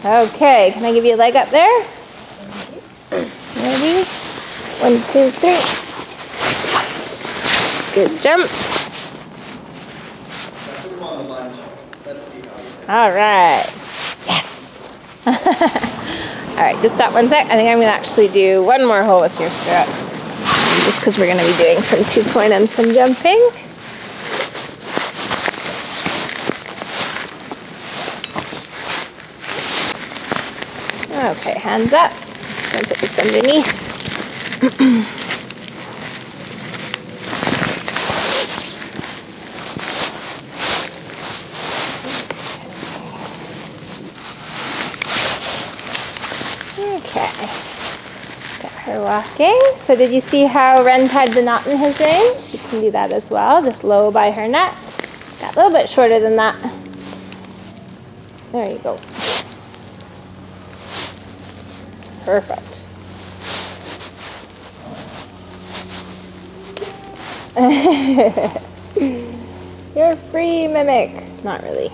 Okay, can I give you a leg up there? Ready? 1, 2, 3. Good jump. Put him on the lunge. Let's see how. All right. Yes. All right, just that 1 sec. I think I'm going to actually do one more hole with your stirrups. Just because we're going to be doing some 2-point and some jumping. Okay, hands up. I'm going to put this underneath. Okay. Got her walking. So did you see how Ren tied the knot in his reins? You can do that as well, just low by her neck. Got a little bit shorter than that. There you go. Perfect. You're free, Mimic. Not really.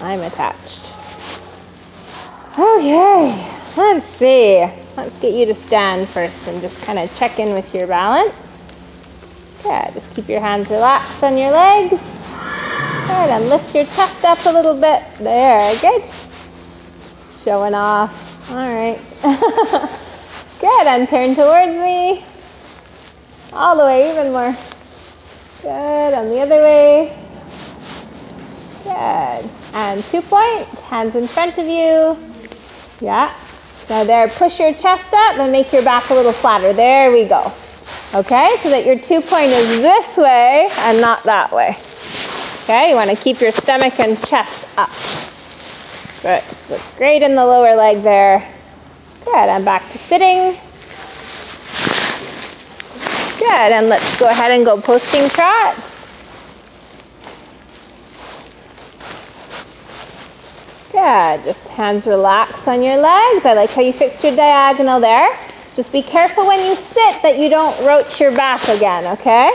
I'm attached. Okay, let's see. Let's get you to stand first and just kind of check in with your balance. Good. Just keep your hands relaxed on your legs. Good. And lift your chest up a little bit. There. Good. Showing off. All right. Good, and turn towards me. All the way, even more. Good, and the other way. Good. And 2-point, hands in front of you. Yeah. Now there, push your chest up and make your back a little flatter. There we go. Okay, so that your 2-point is this way and not that way. Okay, you want to keep your stomach and chest up. Good. Look great in the lower leg there. Good. And back to sitting. Good. And let's go ahead and go posting trot. Good. Just hands relax on your legs. I like how you fixed your diagonal there. Just be careful when you sit that you don't roach your back again, okay?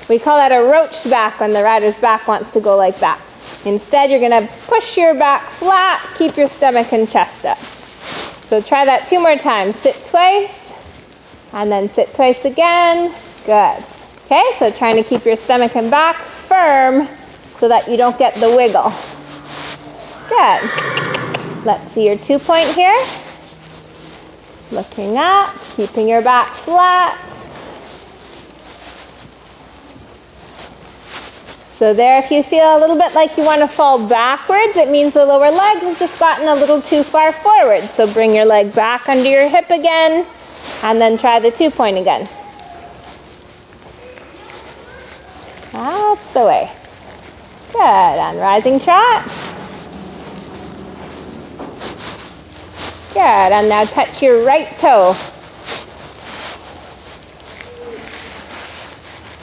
We call that a roached back when the rider's back wants to go like that. Instead, you're going to push your back flat, keep your stomach and chest up. So try that 2 more times. Sit twice, and then sit twice again. Good. Okay, so trying to keep your stomach and back firm so that you don't get the wiggle. Good. Let's see your 2-point here. Looking up, keeping your back flat. So there, if you feel a little bit like you want to fall backwards, it means the lower leg has just gotten a little too far forward. So bring your leg back under your hip again, and then try the 2-point again. That's the way. Good, and rising trot. Good, and now touch your right toe.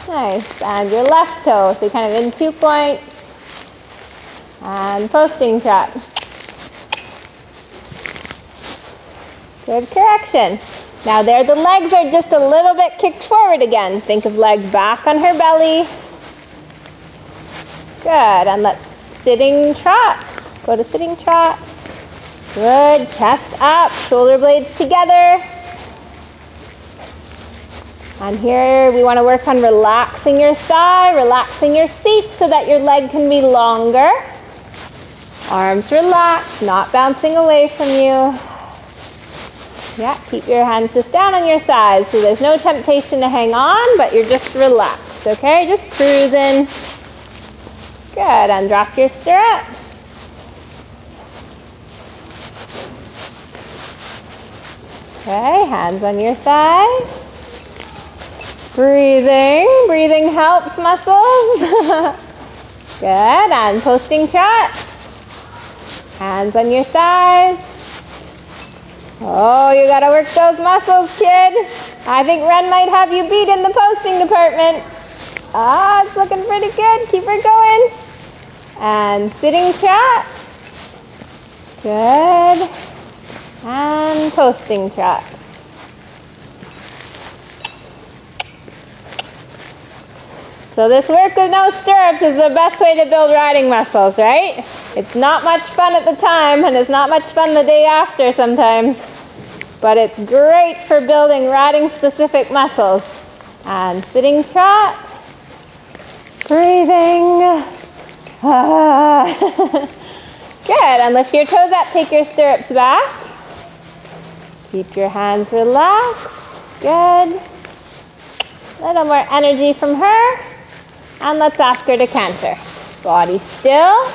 Nice, and your left toe, so kind of in 2-point, and posting trot. Good correction. Now there, the legs are just a little bit kicked forward again. Think of leg back on her belly. Good, and let's sitting trot. Go to sitting trot. Good, chest up, shoulder blades together. And here we want to work on relaxing your thigh, relaxing your seat so that your leg can be longer. Arms relaxed, not bouncing away from you. Yeah, keep your hands just down on your thighs so there's no temptation to hang on, but you're just relaxed, okay? Just cruising. Good, and drop your stirrups. Okay, hands on your thighs. Breathing. Breathing helps muscles. Good, and posting trot. Hands on your thighs. Oh, you gotta work those muscles, kid. I think Ren might have you beat in the posting department. Ah, it's looking pretty good. Keep her going. And sitting trot. Good. And posting trot. So So this work with no stirrups is the best way to build riding muscles, right? It's not much fun at the time, and it's not much fun the day after sometimes. But it's great for building riding-specific muscles. And sitting trot. Breathing. Good, and lift your toes up, take your stirrups back. Keep your hands relaxed. Good. A little more energy from her. And let's ask her to canter. Body still.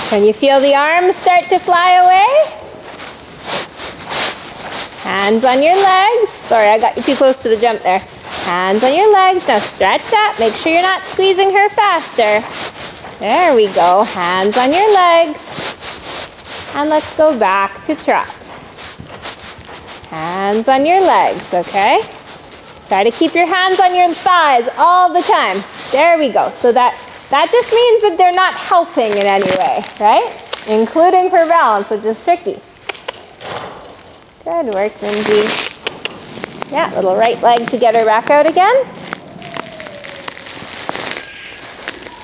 Can you feel the arms start to fly away? Hands on your legs. Sorry, I got you too close to the jump there. Hands on your legs. Now stretch up. Make sure you're not squeezing her faster. There we go. Hands on your legs. And let's go back to trot. Hands on your legs, okay? Try to keep your hands on your thighs all the time. There we go. So that just means that they're not helping in any way, right? Including for balance, which is tricky. Good work, Lindsay. Yeah, little right leg to get her back out again.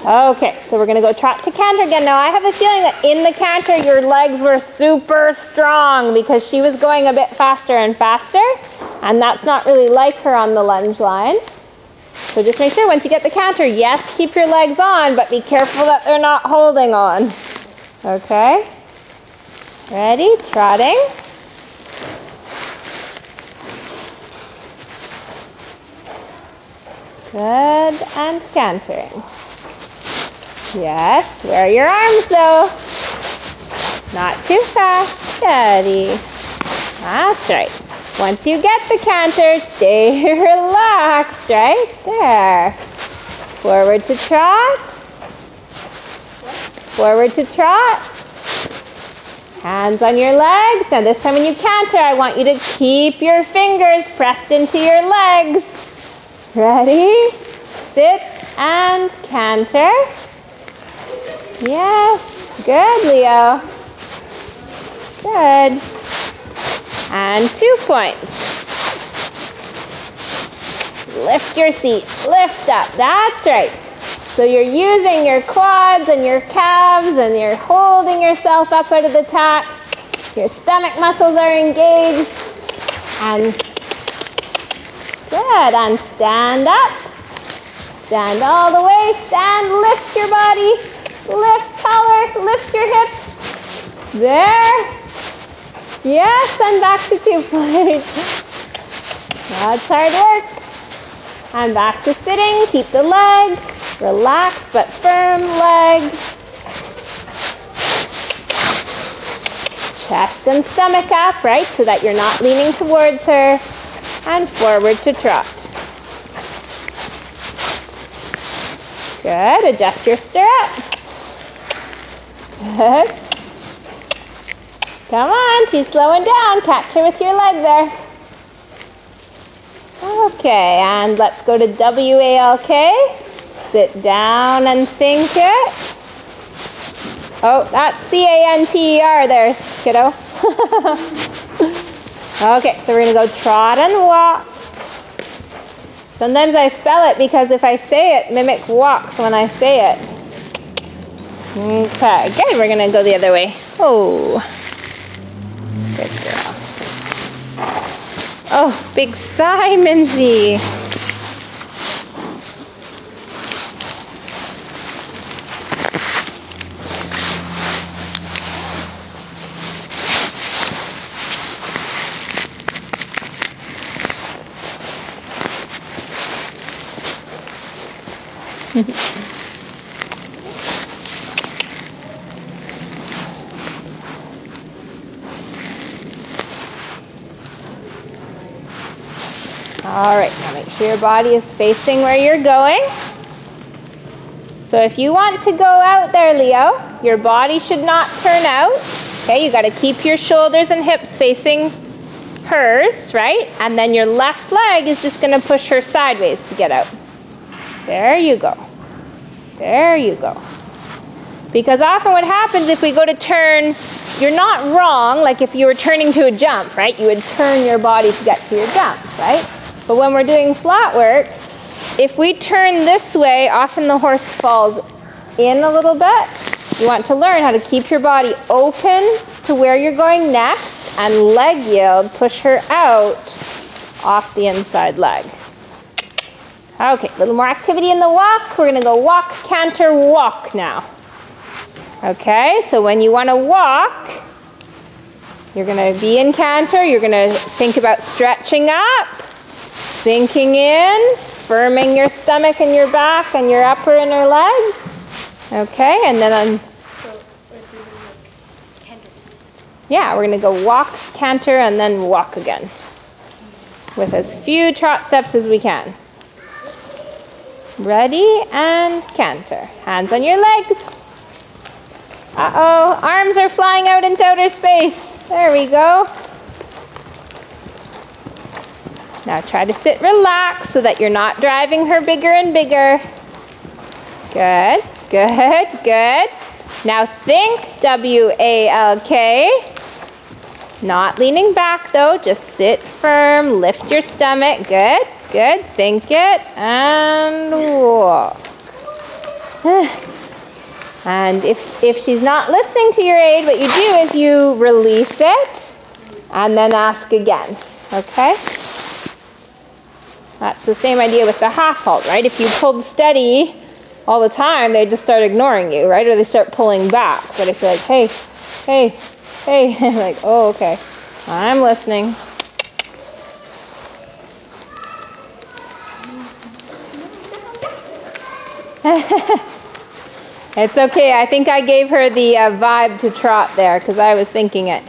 Okay, so we're gonna go trot to canter again. Now I have a feeling that in the canter your legs were super strong because she was going a bit faster and faster, and that's not really like her on the lunge line. So just make sure once you get the canter, yes, keep your legs on, but be careful that they're not holding on. Okay, ready, trotting. Good, and cantering. Yes, where are your arms though? Not too fast, steady. That's right. Once you get the canter, stay relaxed, right? There. Forward to trot. Forward to trot. Hands on your legs. Now this time when you canter, I want you to keep your fingers pressed into your legs. Ready? Sit and canter. Yes, good, Leo. Good. And 2 points. Lift your seat, lift up, that's right. So you're using your quads and your calves and you're holding yourself up out of the tack. Your stomach muscles are engaged. And good, and stand up. Stand all the way, stand, lift your body. Lift taller, lift your hips. There. Yes, and back to 2 points. That's hard work. And back to sitting. Keep the leg. Relaxed but firm leg. Chest and stomach up, right? So that you're not leaning towards her. And forward to trot. Good. Adjust your stirrup. Good. Come on, she's slowing down. Catch her with your leg there. Okay, and let's go to W-A-L-K. Sit down and think it. Oh, that's C-A-N-T-E-R there, kiddo. Okay, so we're going to go trot and walk. Sometimes I spell it because if I say it, mimic walks when I say it. Okay, good. We're going to go the other way. Oh. Good girl. Oh, big sigh, Minzy. All right, now make sure your body is facing where you're going. So if you want to go out there, Leo, your body should not turn out. Okay, you got to keep your shoulders and hips facing hers, right? And then your left leg is just going to push her sideways to get out. There you go. There you go. Because often what happens if we go to turn, you're not wrong, like if you were turning to a jump, right? You would turn your body to get to your jump, right? But when we're doing flat work, if we turn this way, often the horse falls in a little bit. You want to learn how to keep your body open to where you're going next, and leg yield, push her out off the inside leg. Okay, a little more activity in the walk. We're gonna go walk, canter, walk now. Okay, so when you wanna walk, you're gonna be in canter, you're gonna think about stretching up, sinking in, firming your stomach and your back and your upper inner leg. Okay, and then on... Yeah, we're gonna go walk, canter, and then walk again. With as few trot steps as we can. Ready, and canter. Hands on your legs. Uh-oh, arms are flying out into outer space. There we go. Now try to sit relaxed so that you're not driving her bigger and bigger. Good, good, good. Now think, W-A-L-K. Not leaning back though, just sit firm, lift your stomach. Good, good, think it, and walk. And if she's not listening to your aid, what you do is you release it and then ask again, okay? That's the same idea with the half halt, right? If you pulled steady all the time, they just start ignoring you, right? Or they start pulling back. But if you're like, hey, hey, hey, like, oh, okay, I'm listening. It's okay. I think I gave her the vibe to trot there because I was thinking it.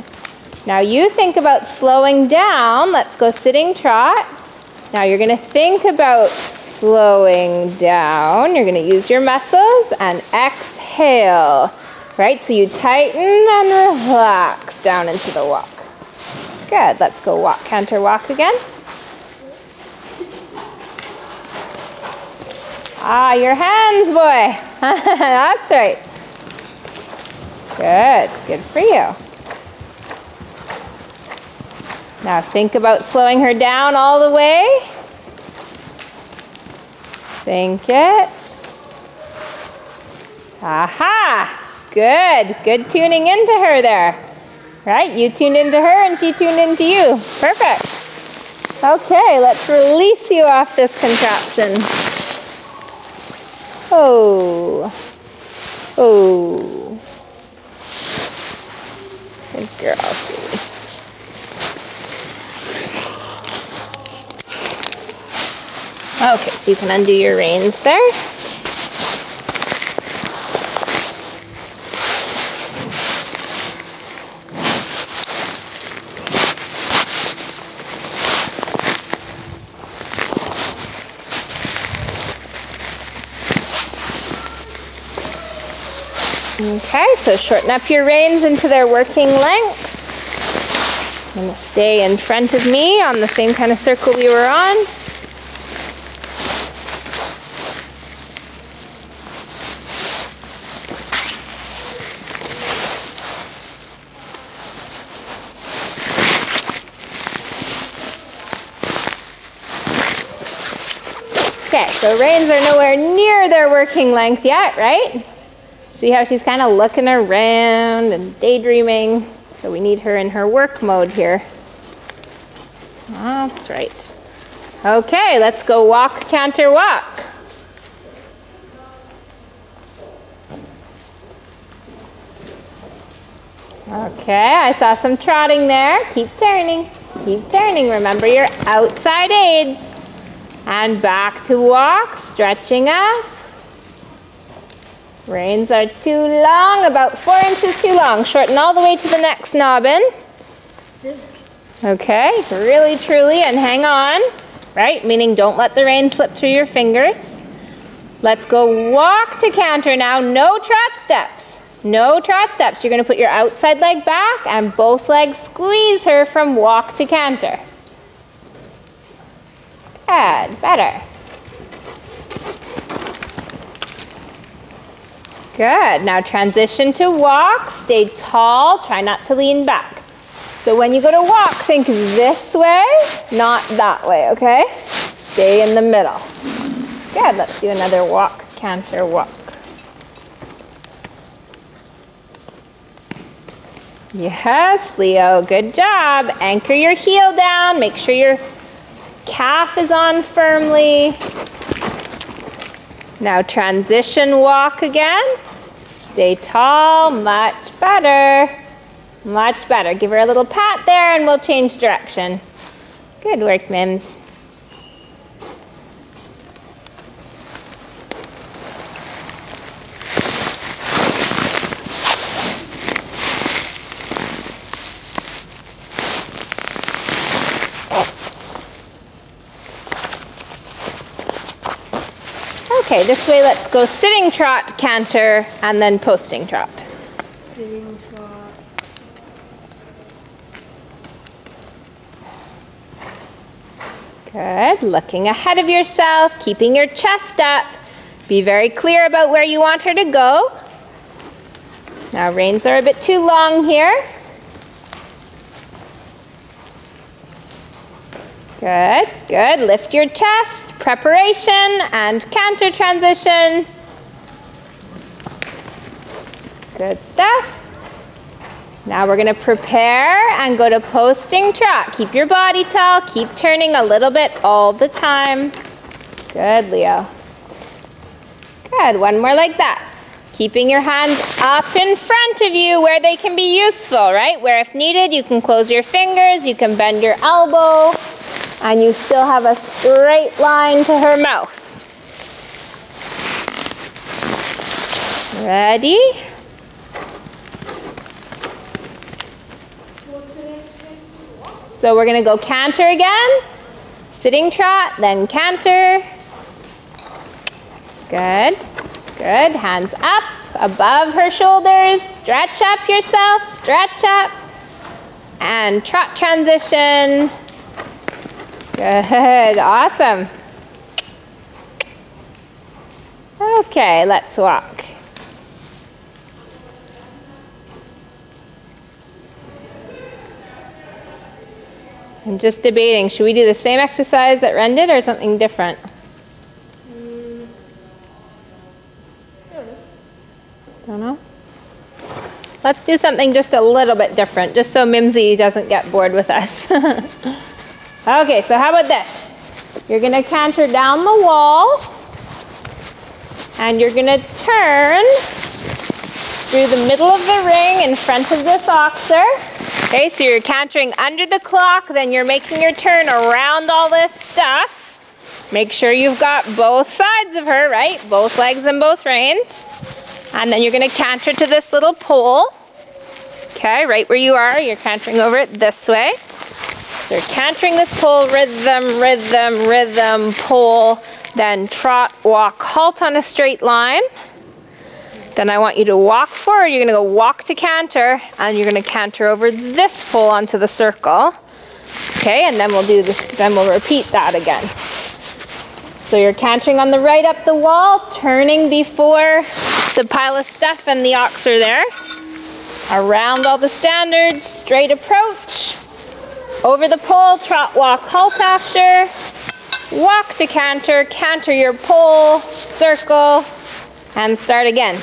Now you think about slowing down. Let's go sitting trot. Now you're going to think about slowing down. You're going to use your muscles and exhale. Right? So you tighten and relax down into the walk. Good. Let's go walk, canter, walk again. Ah, your hands, boy. That's right. Good. Good for you. Now think about slowing her down all the way. Think it. Aha! Good. Good tuning into her there. Right? You tuned into her and she tuned into you. Perfect. Okay, let's release you off this contraption. Oh. Oh. Good girl, sweetie. Okay, so you can undo your reins there. Okay, so shorten up your reins into their working length. I'm going to stay in front of me on the same kind of circle we were on. Okay, so reins are nowhere near their working length yet, right? See how she's kind of looking around and daydreaming? So we need her in her work mode here. That's right. Okay, let's go walk, canter, walk. Okay, I saw some trotting there. Keep turning. Keep turning. Remember your outside aids. And back to walk, stretching up. Reins are too long, about 4 inches too long. Shorten all the way to the next nobbin. Okay, really, truly, and hang on, right? Meaning don't let the reins slip through your fingers. Let's go walk to canter now. No trot steps. No trot steps. You're going to put your outside leg back and both legs squeeze her from walk to canter. Good, better. Good. Now transition to walk. Stay tall. Try not to lean back. So when you go to walk, think this way, not that way, okay? Stay in the middle. Good, let's do another walk, canter, walk. Yes, Leo, good job. Anchor your heel down, make sure your calf is on firmly. Now transition walk again. Stay tall, much better. Much better. Give her a little pat there and we'll change direction. Good work, Mims. Okay, this way let's go sitting trot, canter, and then posting trot. Sitting trot. Good, looking ahead of yourself, keeping your chest up. Be very clear about where you want her to go. Now reins are a bit too long here. Good, good. Lift your chest, preparation, and canter transition. Good stuff. Now we're going to prepare and go to posting trot. Keep your body tall, keep turning a little bit all the time. Good, Leo. Good, one more like that. Keeping your hands up in front of you where they can be useful, right? Where if needed, you can close your fingers, you can bend your elbow, and you still have a straight line to her mouth. Ready? So we're going to go canter again, sitting trot, then canter. Good, good. Hands up, above her shoulders. Stretch up yourself, stretch up. And trot transition. Good, awesome. Okay, let's walk. I'm just debating, should we do the same exercise that Ren did or something different? Don't know. Let's do something just a little bit different, just so Mimsy doesn't get bored with us. Okay, so how about this? You're gonna canter down the wall, and you're gonna turn through the middle of the ring in front of this oxer. Okay, so you're cantering under the clock, then you're making your turn around all this stuff. Make sure you've got both sides of her, right? Both legs and both reins. And then you're gonna canter to this little pole. Okay, right where you are, you're cantering over it this way. So you're cantering this pole, rhythm, rhythm, rhythm, pole, then trot, walk, halt on a straight line. Then I want you to walk forward. You're going to go walk to canter, and you're going to canter over this pole onto the circle. Okay, and then we'll repeat that again. So you're cantering on the right up the wall, turning before the pile of stuff and the oxer there. Around all the standards, straight approach. Over the pole, trot, walk, halt after. Walk to canter, canter your pole, circle, and start again.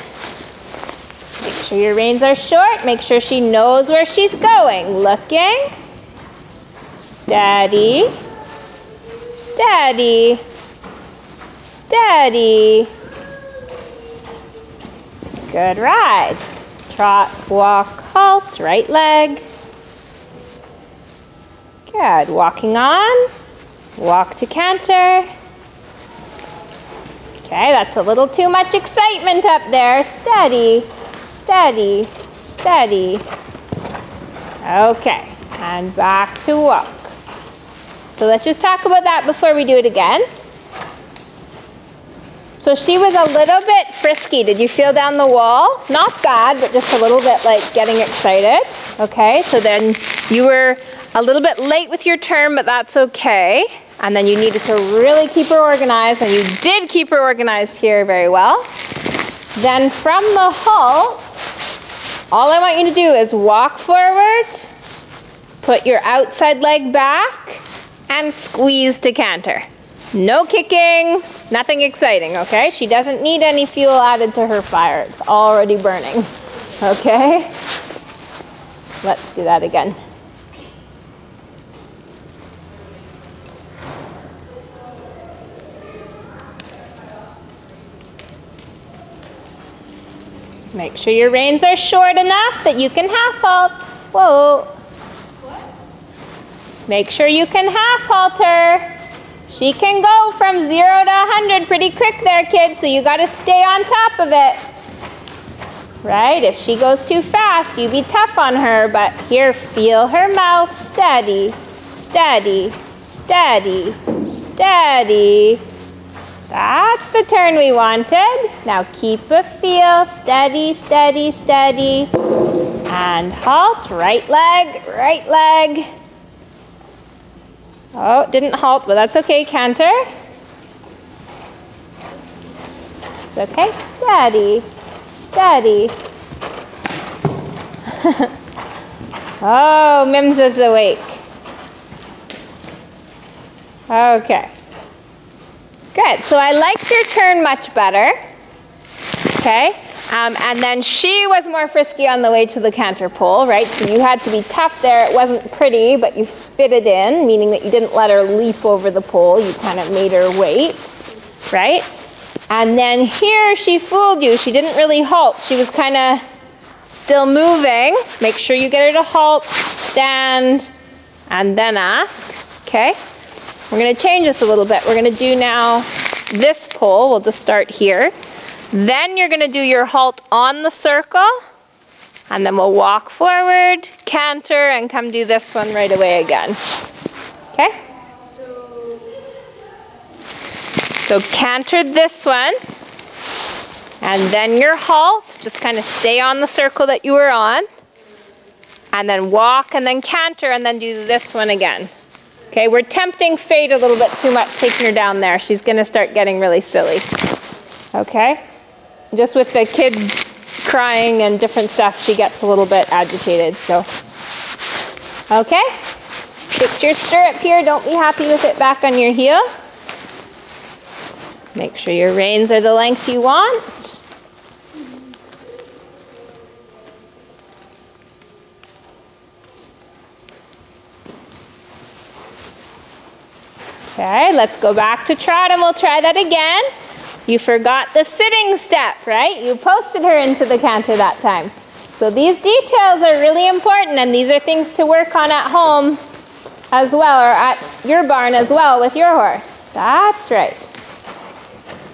Make sure your reins are short. Make sure she knows where she's going. Looking. Steady. Steady. Steady. Good ride. Trot, walk, halt, right leg. Good. Walking on. Walk to canter. Okay, that's a little too much excitement up there. Steady, steady, steady. Okay, and back to walk. So let's just talk about that before we do it again. So she was a little bit frisky. Did you feel down the wall? Not bad, but just a little bit like getting excited. Okay, so then you were a little bit late with your turn, but that's okay. And then you needed to really keep her organized, and you did keep her organized here very well. Then from the halt, all I want you to do is walk forward, Put your outside leg back and squeeze to canter. No kicking, nothing exciting, okay? She doesn't need any fuel added to her fire. It's already burning, okay? Let's do that again. Make sure your reins are short enough that you can half halt. Whoa. Make sure you can half halt her. She can go from 0 to 100 pretty quick there, kids, so you gotta stay on top of it. Right? If she goes too fast, you be tough on her, but here, feel her mouth. Steady, steady, steady, steady. That's the turn we wanted. Now keep a feel. Steady, steady, steady. And halt. Right leg, right leg. Oh, it didn't halt, but that's okay. Canter. It's okay. Steady, steady. Oh, Mims is awake. Okay. Good, so I liked your turn much better, okay? And then she was more frisky on the way to the canter pole, right? So you had to be tough there. It wasn't pretty, but you fit it in, meaning that you didn't let her leap over the pole. You kind of made her wait, right? And then here she fooled you. She didn't really halt. She was kind of still moving. Make sure you get her to halt, stand, and then ask, okay? We're going to change this a little bit. We're going to do now this pole. We'll just start here. Then you're going to do your halt on the circle. And then we'll walk forward, canter, and come do this one right away again. Okay? So canter this one. And then your halt. Just kind of stay on the circle that you were on. And then walk, and then canter, and then do this one again. Okay, we're tempting fate a little bit too much, taking her down there. She's going to start getting really silly. Okay? Just with the kids crying and different stuff, she gets a little bit agitated, so. Okay? Fix your stirrup here. Don't be happy with it back on your heel. Make sure your reins are the length you want. Okay, let's go back to trot and we'll try that again. You forgot the sitting step, right? You posted her into the canter that time. So these details are really important, and these are things to work on at home as well, or at your barn as well with your horse. That's right.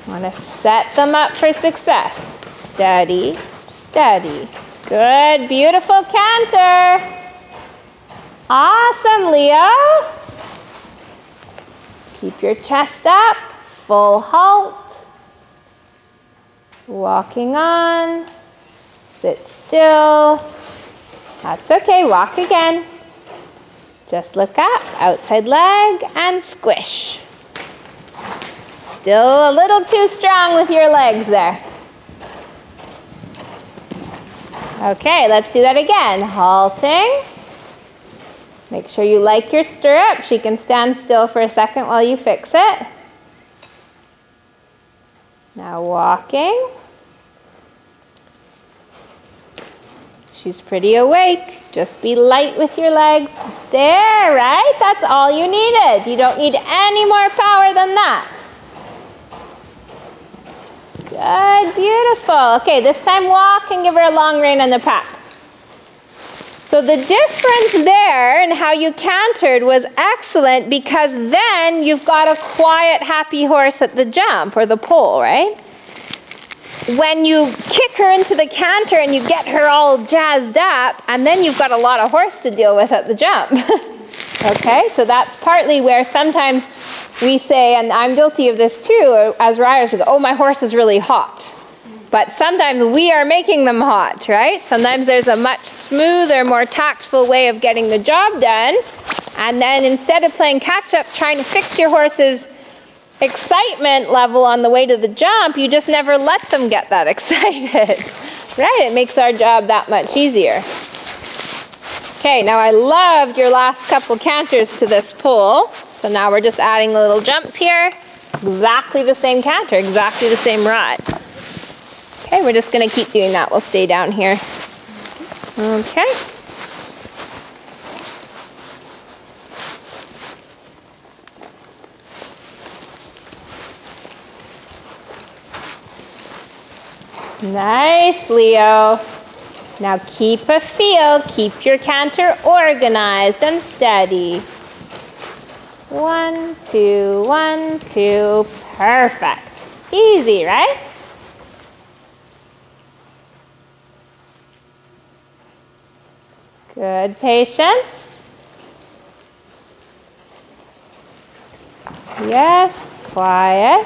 Want to set them up for success. Steady, steady. Good, beautiful canter. Awesome, Leo. Keep your chest up, full halt. Walking on, sit still. That's okay, walk again. Just look up, outside leg, and squish. Still a little too strong with your legs there. Okay, let's do that again. Halting. Make sure you like your stirrup. She can stand still for a second while you fix it. Now walking. She's pretty awake. Just be light with your legs. There, right? That's all you needed. You don't need any more power than that. Good, beautiful. Okay, this time walk and give her a long rein on the pack. So the difference there in how you cantered was excellent, because then you've got a quiet, happy horse at the jump or the pole, right? When you kick her into the canter and you get her all jazzed up, and then you've got a lot of horse to deal with at the jump. Okay, so that's partly where sometimes we say, and I'm guilty of this too, as riders, we go, oh, my horse is really hot. But sometimes we are making them hot, right? Sometimes there's a much smoother, more tactful way of getting the job done. And then instead of playing catch up, trying to fix your horse's excitement level on the way to the jump, you just never let them get that excited, right? It makes our job that much easier. Okay, now I loved your last couple canters to this pole. So now we're just adding a little jump here. Exactly the same canter, exactly the same ride. Okay, we're just gonna keep doing that. We'll stay down here. Okay. Nice, Leo. Now keep a feel, keep your canter organized and steady. 1, 2, 1, 2, perfect. Easy, right? Good, patience. Yes, quiet.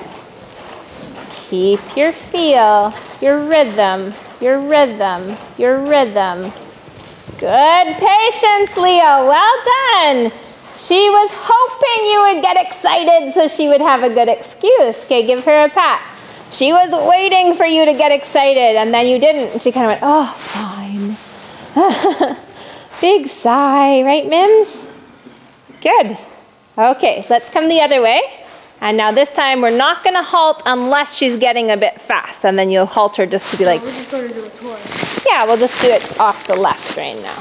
Keep your feel, your rhythm, your rhythm, your rhythm. Good patience, Leo, well done. She was hoping you would get excited so she would have a good excuse. Okay, give her a pat. She was waiting for you to get excited and then you didn't. And she kind of went, oh, fine. Big sigh, right, Mims? Good. Okay, let's come the other way. And now this time we're not gonna halt unless she's getting a bit fast, and then you'll halt her just to be like, we're just going to do it twice. yeah, we'll just do it off the left rein now.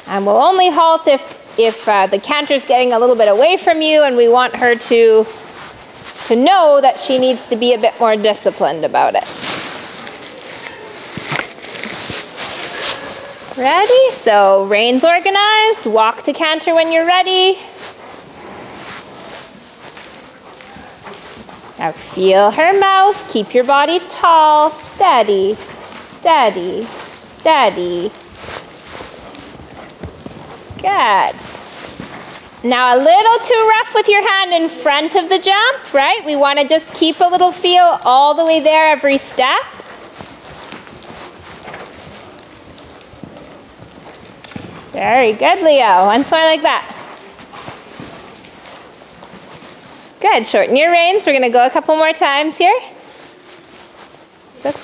And we'll only halt if the canter's getting a little bit away from you and we want her to know that she needs to be a bit more disciplined about it. Ready? So reins organized, walk to canter when you're ready. Now feel her mouth, keep your body tall, steady, steady, steady. Good. Now a little too rough with your hand in front of the jump, right? We want to just keep a little feel all the way there every step. Very good, Leo. Once more like that. Good, shorten your reins. We're gonna go a couple more times here. Okay,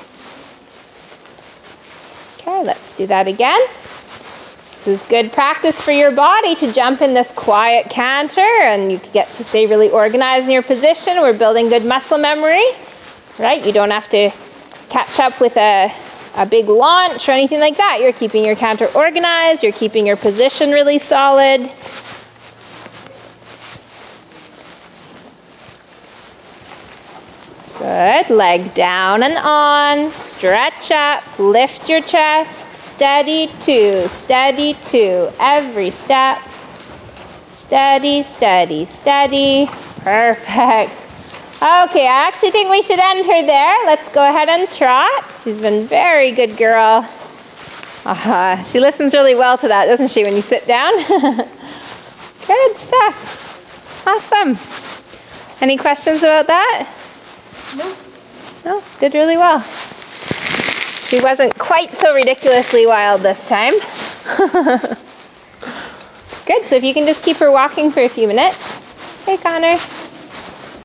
let's do that again. This is good practice for your body to jump in this quiet canter and you get to stay really organized in your position. We're building good muscle memory, right? You don't have to catch up with a big launch or anything like that. You're keeping your canter organized, you're keeping your position really solid. Good, leg down and on, stretch up, lift your chest, steady 2, every step, steady, steady, steady, perfect. Okay, I actually think we should end her there. Let's go ahead and trot. She's been very good girl. She listens really well to that, doesn't she, when you sit down? Good stuff, awesome. Any questions about that? No. No, did really well. She wasn't quite so ridiculously wild this time. Good, so if you can just keep her walking for a few minutes. Hey, Connor.